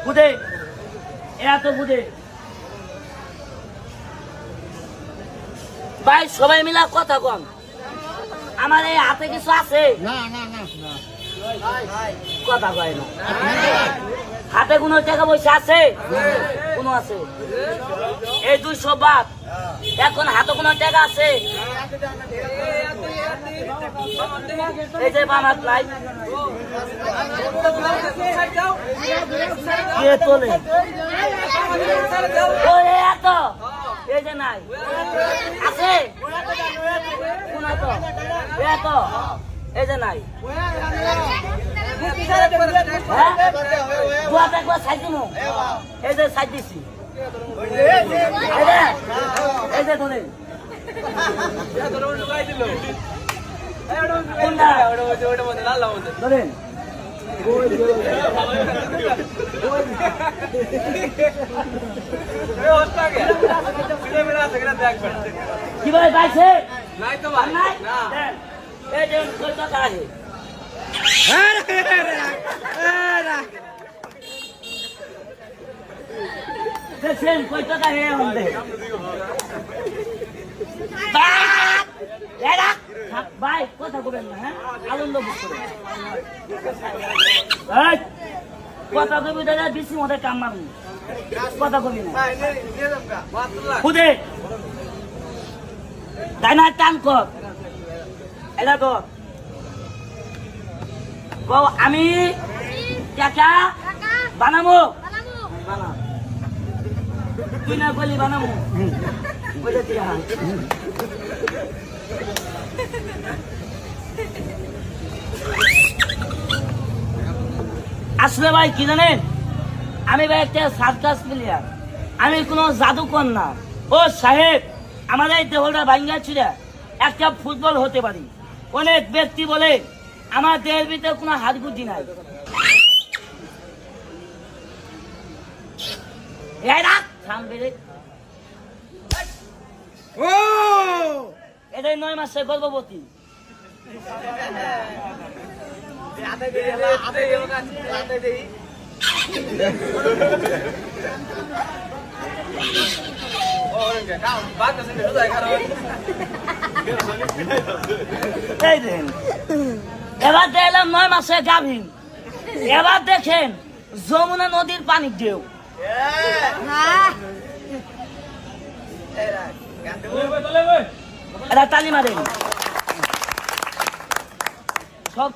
বুঝে এরা তো বুঝে ভাই সবাই মিলা কথা কম আমার এই হাতে কিছু আছে না না না কথা কয় না হাতে কোনো টাকা পয়সা আছে কোনো আছে এই 200 বাদ এখন হাতে কোনো টাকা আছে এই যে বানাত নাই কে তোলে ওই এত এই যে নাই আছে কোন এত এত এই যে নাই একবার সাইড দিব এই যে সাইড দিছি এই যে ধরে ধরেন কিভাবে পাইছে এই যে কলকাতা আছে দেখছেন কয় টাকা হে আমাদের ভাই কথা বলবেন না হ্যাঁ আনন্দ বুঝ করে কথা কবি দাদা বেশি মধ্যে কাম মারুন কথা কবি না খুদে তাই না টান কর এটা কর আমি টাকা বানাবো বানাবো তুই না বলি বানাবো আসলে ভাই কি জানেন আমি ভাই একটা সার্কাস প্লেয়ার আমি কোনো জাদুকর না ও সাহেব আমাদের এই দেহটা ভাঙ্গা ছিঁড়ে একটা ফুটবল হতে পারি অনেক ব্যক্তি বলে আমার দেহের ভিতরে কোনো হাতগুটি নাই এটাই 9 মাসে গর্ভবতী এবার দেখলাম 9 মাসে গাভীন এবার দেখেন যমুনা নদীর পানি ঢেউ এটা তালি মারেন সব